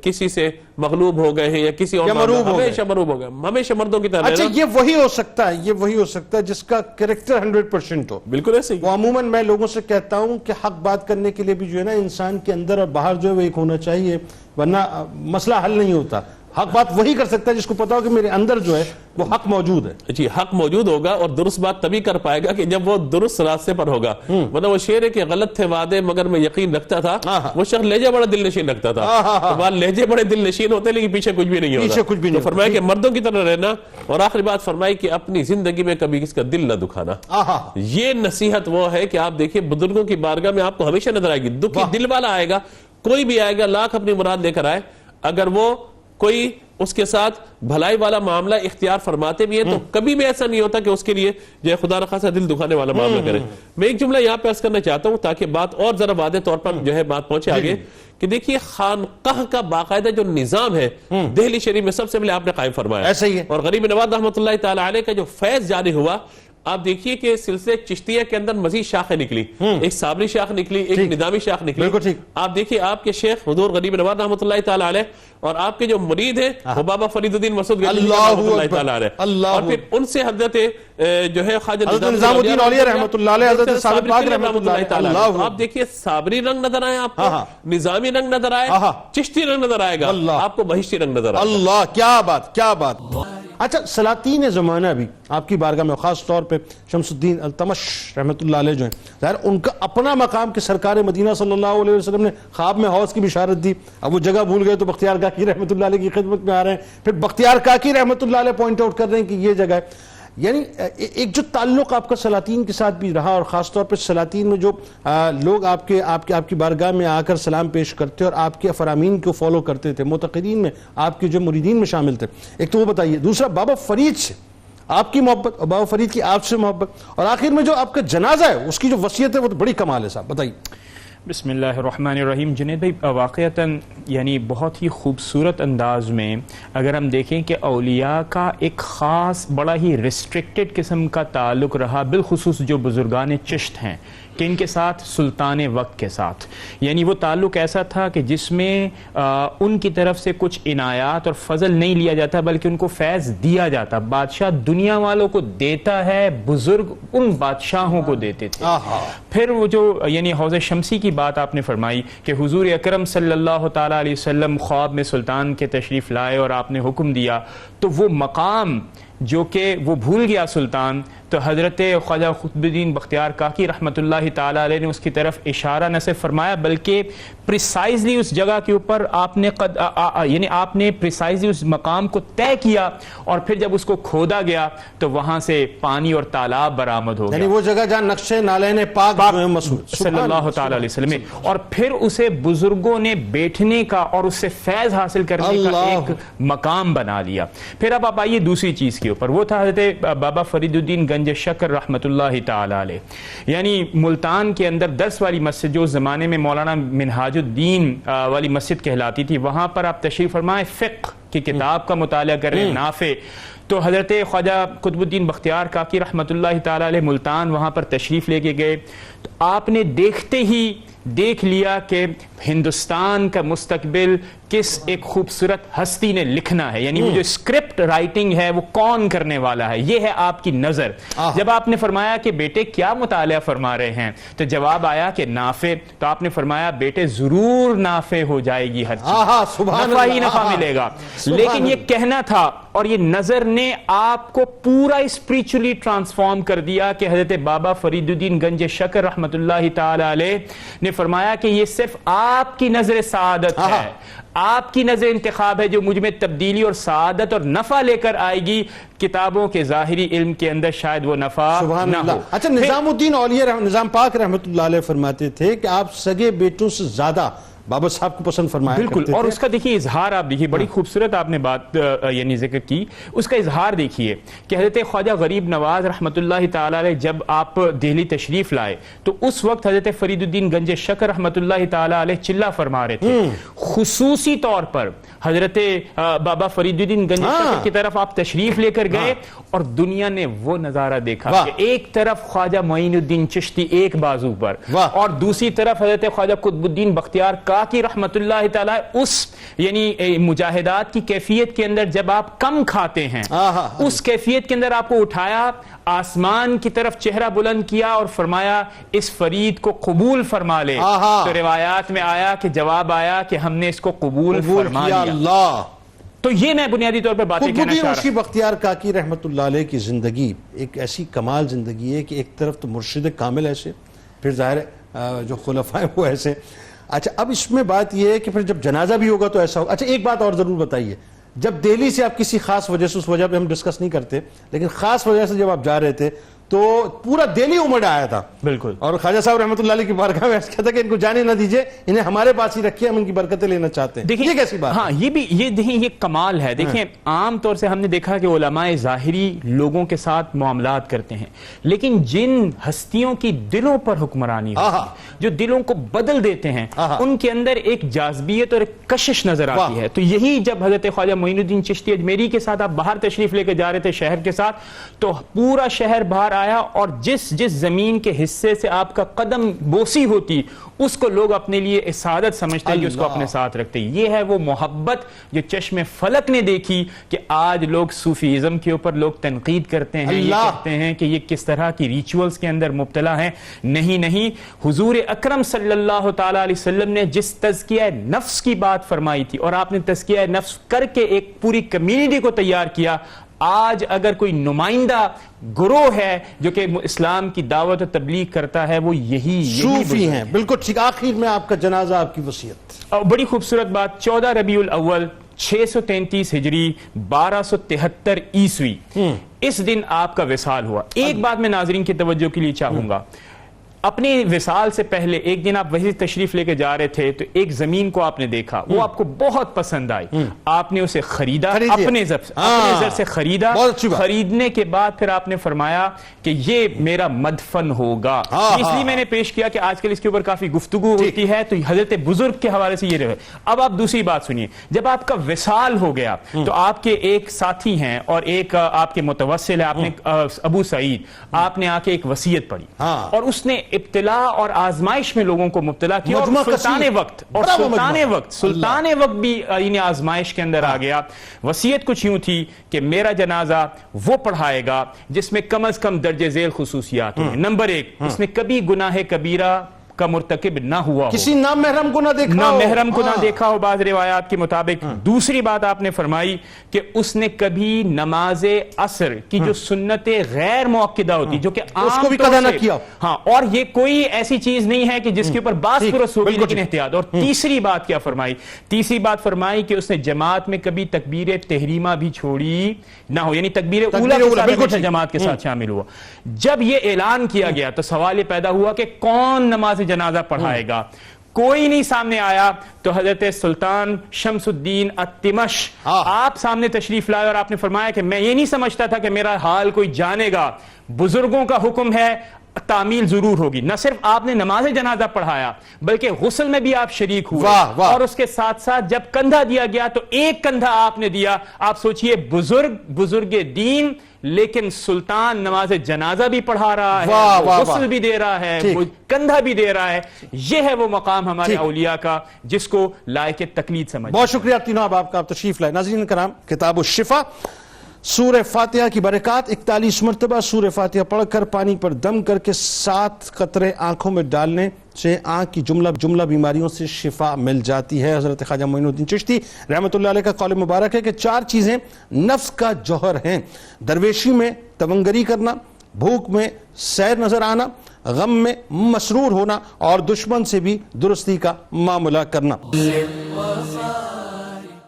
کسی سے مغلوب ہو گئے ہیں یا کسی اور ہمیشہ مروب ہو گئے. ہمیشہ مردوں کی طرح. اچھا، یہ وہی ہو سکتا ہے، یہ وہی ہو سکتا ہے جس کا کریکٹر 100% ہو. بالکل ایسے ہی. وہ عموماً میں لوگوں سے کہتا ہوں کہ حق بات کرنے کے لیے بھی جو ہے نا انسان کے اندر اور باہر جو ہے وہ ایک ہونا چاہیے، ورنہ مسئلہ حل نہیں ہوتا. حق بات وہی کر سکتا ہے جس کو پتا ہو کہ میرے اندر جو ہے وہ حق موجود ہے. جی حق موجود ہوگا اور درست بات تبھی کر پائے گا کہ جب وہ درست راستے پر ہوگا. مطلب وہ شعر ہے کہ غلط تھے وعدے مگر میں یقین رکھتا تھا, وہ شخص لہجہ بڑا دل نشین رکھتا تھا. تو بات لہجے بڑے دل نشین ہوتے لیکن پیچھے کچھ بھی نہیں ہوتا. تو فرمایا کہ مردوں کی طرح رہنا, اور آخری بات فرمائی کہ اپنی زندگی میں کبھی کس کا دل نہ دکھانا. یہ نصیحت وہ ہے کہ آپ دیکھیے بزرگوں کی بارگاہ میں آپ کو ہمیشہ نظر آئے گی. دکھی دل والا آئے گا, کوئی بھی آئے گا, لاکھ اپنی مراد لے کر آئے, اگر وہ کوئی اس کے ساتھ بھلائی والا معاملہ اختیار فرماتے بھی ہیں تو کبھی بھی ایسا نہیں ہوتا کہ اس کے لیے جو خدا نخواستہ دل دکھانے والا معاملہ کرے. میں ایک جملہ یہاں پہ عرض کرنا چاہتا ہوں تاکہ بات اور ذرا واضح طور پر جو ہے بات پہنچے آگے, کہ دیکھیے خانقاہ کا باقاعدہ جو نظام ہے دہلی شریف میں سب سے پہلے آپ نے قائم فرمایا ایسا ہی ہے. اور غریب نواز رحمۃ اللہ تعالی علیہ کا جو فیض جاری ہوا, آپ دیکھیے کہ سلسلے چشتیہ کے اندر مزید شاخیں نکلی, ایک صابری شاخ نکلی, ایک نظامی شاخ نکلی. آپ دیکھیے آپ کے شیخ حضور غریب نواز رحمۃ اللہ تعالی علیہ اور آپ کے جو مرید ہیں وہ بابا فرید الدین مسعود رحمۃ اللہ تعالی علیہ, اور پھر ان سے حضرت جو ہے خواجہ نظام الدین اولیاء رحمۃ اللہ علیہ, حضرت ثابت پاک رحمۃ اللہ تعالی علیہ. آپ دیکھیے صابری رنگ نظر آئے آپ کو, نظامی رنگ نظر آئے, چشتی رنگ نظر آئے گا, آپ کو بہشتی رنگ نظر آئے گا. اللہ کیا بات کیا بات. اچھا سلاطین زمانہ بھی آپ کی بارگاہ میں, خاص طور پہ شمس الدین التمش رحمۃ اللہ علیہ جو ہیں, ظاہر ان کا اپنا مقام کہ سرکار مدینہ صلی اللہ علیہ وسلم نے خواب میں حوض کی بشارت دی, اب وہ جگہ بھول گئے تو بختیار کاکی رحمۃ اللہ علیہ کی خدمت میں آ رہے ہیں, پھر بختیار کاکی رحمۃ اللہ علیہ پوائنٹ آؤٹ کر رہے ہیں کہ یہ جگہ ہے. یعنی ایک جو تعلق آپ کا سلاطین کے ساتھ بھی رہا, اور خاص طور پہ سلاطین میں جو لوگ آپ کی بارگاہ میں آ کر سلام پیش کرتے اور آپ کے فرامین کو فالو کرتے تھے, معتقدین میں آپ کے جو مریدین میں شامل تھے, ایک تو وہ بتائیے. دوسرا بابا فرید سے آپ کی محبت, اور بابا فرید کی آپ سے محبت, اور آخر میں جو آپ کا جنازہ ہے اس کی جو وصیت ہے وہ تو بڑی کمال ہے صاحب, بتائیے. بسم اللہ الرحمن الرحیم. جنید بھائی واقعتاً یعنی بہت ہی خوبصورت انداز میں اگر ہم دیکھیں کہ اولیاء کا ایک خاص بڑا ہی ریسٹرکٹڈ قسم کا تعلق رہا, بالخصوص جو بزرگان چشت ہیں کہ ان کے ساتھ سلطان وقت کے ساتھ, یعنی وہ تعلق ایسا تھا کہ جس میں ان کی طرف سے کچھ عنایات اور فضل نہیں لیا جاتا بلکہ ان کو فیض دیا جاتا. بادشاہ دنیا والوں کو دیتا ہے, بزرگ ان بادشاہوں کو دیتے تھے. پھر وہ جو یعنی حوض شمسی کی بات آپ نے فرمائی کہ حضور اکرم صلی اللہ تعالی علیہ وسلم خواب میں سلطان کے تشریف لائے اور آپ نے حکم دیا, تو وہ مقام جو کہ وہ بھول گیا سلطان, تو حضرت خواجہ قطب الدین بختیار کاکی رحمۃ اللہ تعالی علیہ نے اس کی طرف اشارہ نہ صرف فرمایا بلکہ پریسائزلی اس جگہ کے اوپر آپ نے پریسائزلی اس مقام کو طے کیا, اور پھر جب اس کو کھودا گیا تو وہاں سے پانی اور تالاب برآمد ہو گیا, یعنی وہ جگہ جہاں نقشے نالین پاک صلی اللہ تعالی علیہ وسلم, اور پھر اسے بزرگوں نے بیٹھنے کا اور اس سے فیض حاصل کرنے کا ایک مقام بنا لیا. پھر اب آپ آئیے دوسری چیز کے اوپر, وہ تھا حضرت بابا فرید الدین گنج شکر رحمت اللہ تعالی علیہ. یعنی ملتان کے اندر درس والی مسجد جو اس زمانے میں مولانا منہاج الدین والی مسجد کہلاتی تھی, وہاں پر آپ تشریف فرمائے, فقہ کی کتاب کا مطالعہ کر رہے ہیں, نافع. تو حضرت خواجہ قطب الدین بختیار کاکی رحمت اللہ تعالی علیہ ملتان وہاں پر تشریف لے کے گئے, تو آپ نے دیکھتے ہی دیکھ لیا کہ ہندوستان کا مستقبل کس ایک خوبصورت ہستی نے لکھنا ہے, یعنی وہ جو اسکرپٹ رائٹنگ ہے وہ کون کرنے والا ہے, یہ ہے آپ کی نظر. جب آپ نے فرمایا کہ بیٹے کیا مطالعہ فرما رہے ہیں, تو جواب آیا کہ نافع. تو آپ نے فرمایا بیٹے ضرور نافع ہو جائے گی ہر چیز, نفع ہی نفع ملے گا. لیکن یہ کہنا تھا اور یہ نظر نے آپ کو پورا اسپریچولی ٹرانسفارم کر دیا کہ حضرت بابا فرید الدین گنج شکر رحمت اللہ تعالی علیہ نے فرمایا کہ یہ صرف آپ کی نظر سعادت ہے, آپ کی نظر انتخاب ہے جو مجھ میں تبدیلی اور سعادت اور نفع لے کر آئے گی. کتابوں کے ظاہری علم کے اندر شاید وہ نفع نہ ہو. اچھا نظام الدین اولیاء نظام پاک رحمت اللہ علیہ فرماتے تھے کہ آپ سگے بیٹوں سے زیادہ بابا صاحب کو پسند فرمایا بالکل, کرتے اور تھے. اس کا دیکھیے اظہار آپ دیکھیے, بڑی خوبصورت آپ نے بات یعنی ذکر کی, اس کا اظہار دیکھیے کہ حضرت خواجہ غریب نواز رحمت اللہ تعالی علیہ جب آپ دہلی تشریف لائے تو اس وقت حضرت فرید الدین گنج شکر رحمت اللہ تعالی علیہ چلہ فرما رہے تھے. خصوصی طور پر حضرت بابا فرید الدین گنج شکر کی طرف آپ تشریف لے کر گئے اور دنیا نے وہ نظارہ دیکھا کہ ایک طرف خواجہ معین الدین چشتی ایک بازو پر, اور دوسری طرف حضرت خواجہ قطب الدین بختیار کاکی رحمت اللہ تعالی اس یعنی مجاہدات کی کیفیت کے اندر جب آپ کم کھاتے ہیں, اس کیفیت کے اندر آپ کو اٹھایا, آسمان کی طرف چہرہ بلند کیا اور فرمایا اس فرید کو قبول فرما لے. تو روایات میں آیا کہ جواب آیا کہ ہم نے اس کو قبول فرما لیا. تو یہ میں بنیادی طور پر باتیں کہنا خودمدین چاہ رہا اشی بختیار کاکی رحمۃ اللہ علیہ کی زندگی ایک ایسی کمال زندگی ہے کہ ایک طرف تو مرشد کامل ایسے، پھر ظاہر ہے جو خلفاء ہیں وہ ایسے. اچھا اب اس میں بات یہ ہے کہ پھر جب جنازہ بھی ہوگا تو ایسا ہوگا. اچھا ایک بات اور ضرور بتائیے، جب دہلی سے آپ کسی خاص وجہ سے، اس وجہ پہ ہم ڈسکس نہیں کرتے، لیکن خاص وجہ سے جب آپ جا رہے تھے تو پورا دہلی امڑ آیا تھا. بالکل. اور خواجہ صاحب رحمۃ اللہ علیہ کی بارگاہ میں کہتا کہ ان کو جانے نہ دیجیے، انہیں ہمارے پاس ہی رکھیے، ہم ان کی برکتیں لینا چاہتے ہیں. دیکھیں یہ کیسی بات؟ ہاں یہ بھی یہ کمال ہے. دیکھیں عام طور سے ہم نے دیکھا کہ علماء ظاہری لوگوں کے ساتھ معاملات کرتے ہیں، لیکن جن ہستیوں کی دلوں پر حکمرانی ہوتی ہے، جو دلوں کو بدل دیتے ہیں، ان کے اندر ایک جاذبیت اور ایک کشش نظر آتی ہے. تو یہی جب حضرت خواجہ معین الدین چشتی اجمیری کے ساتھ آپ باہر تشریف لے کے جا رہے تھے شہر کے ساتھ، تو پورا شہر باہر آیا اور جس زمین کے حصے سے آپ کا قدم بوسی ہوتی اس کو لوگ اپنے لیے اسعادت سمجھتے ہیں کہ اس کو اپنے ساتھ رکھتے ہیں. یہ ہے وہ محبت جو چشم فلک نے دیکھی کہ آج لوگ صوفیزم کے اوپر لوگ تنقید کرتے ہیں، یہ کہتے ہیں کہ یہ کس طرح کی ریچولز کے اندر مبتلا ہیں. نہیں، حضور اکرم صلی اللہ تعالی علیہ وسلم نے جس تزکیہ نفس کی بات فرمائی تھی اور آپ نے تزکیہ نفس کر کے ایک پوری کمیونٹی کو تیار کیا. آج اگر کوئی نمائندہ گروہ ہے جو کہ اسلام کی دعوت و تبلیغ کرتا ہے وہ یہی صوفی ہیں. بالکل ٹھیک. آخر میں آپ کا جنازہ، آپ کی وصیت. بڑی خوبصورت بات. 14 ربیع الاول 633 ہجری 1273 عیسوی اس دن آپ کا وصال ہوا. ایک بات میں ناظرین کی توجہ کے لیے چاہوں گا، اپنے وصال سے پہلے ایک دن آپ وہی تشریف لے کے جا رہے تھے تو ایک زمین کو آپ نے دیکھا، وہ آپ کو بہت پسند آئی، آپ نے اسے خریدا، اپنے زر سے خریدا. خریدنے کے بعد پھر آپ نے فرمایا کہ یہ میرا مدفن ہوگا. اس لیے میں نے پیش کیا کہ آج کل اس کے اوپر کافی گفتگو ہوتی ہے تو حضرت بزرگ کے حوالے سے یہ رہے. اب آپ دوسری بات سنیے. جب آپ کا وصال ہو گیا تو آپ کے ایک ساتھی ہیں اور ایک آپ کے متوسل ہے، آپ نے ابو سعید، آپ نے آ کے ایک وصیت پڑھی اور اس نے ابتلا اور آزمائش میں لوگوں کو مبتلا کیا. اور سلطان وقت بھی انہیں آزمائش کے اندر آ گیا. وصیت کچھ یوں تھی کہ میرا جنازہ وہ پڑھائے گا جس میں کم از کم درجہ ذیل خصوصیات ہیں. نمبر 1، اس نے کبھی گناہ کبیرہ کا مرتکب نہ ہوا ہو، کسی نامحرم کو نہ دیکھا ہو بعض روایات کے مطابق. دوسری بات آپ نے فرمائی کہ اس نے کبھی نماز عصر کی جو سنت غیر موقدہ ہوتی جو کہ اس کو بھی قضا نہ کیا. ہاں، اور یہ کوئی ایسی چیز نہیں ہے کہ جس کے اوپر باس پرس ہوگی لیکن احتیاط. اور تیسری بات کیا فرمائی؟ تیسری بات فرمائی کہ اس نے جماعت میں کبھی تکبیر تحریمہ بھی چھوڑی نہ ہو، یعنی تکبیر اولیٰ کے ساتھ جماعت کے ساتھ شامل ہوا. جب یہ اعلان کیا گیا تو سوال یہ پیدا ہوا کہ کون نماز جنازہ پڑھائے گا؟ کوئی نہیں سامنے آیا. تو حضرت سلطان شمس الدین التمش آپ سامنے تشریف لائے اور آپ نے فرمایا کہ میں یہ نہیں سمجھتا تھا کہ میرا حال کوئی جانے گا. بزرگوں کا حکم ہے، تعمیل ضرور ہوگی. نہ صرف آپ نے نماز جنازہ پڑھایا بلکہ غسل میں بھی آپ شریک ہوئے. اور اس کے ساتھ ساتھ جب کندھا دیا گیا تو ایک کندھا آپ نے دیا. آپ سوچئے بزرگ دین، لیکن سلطان نماز جنازہ بھی پڑھا رہا ہے، غسل بھی دے رہا ہے، کندھا بھی دے رہا ہے. یہ ہے وہ مقام ہمارے اولیاء کا جس کو لائق تقلید سمجھ. بہت شکریہ تینوں آپ کا تشریف لائے. ناظرین کرام، کتاب الشفا، سورہ فاتحہ کی برکات. 41 مرتبہ سورہ فاتحہ پڑھ کر پانی پر دم کر کے 7 قطرے آنکھوں میں ڈالنے سے آنکھ کی جملہ بیماریوں سے شفا مل جاتی ہے. حضرت خواجہ معین الدین چشتی رحمۃ اللہ علیہ کا قول مبارک ہے کہ 4 چیزیں نفس کا جوہر ہیں: درویشی میں تونگری کرنا، بھوک میں سیر نظر آنا، غم میں مسرور ہونا اور دشمن سے بھی درستی کا معاملہ کرنا.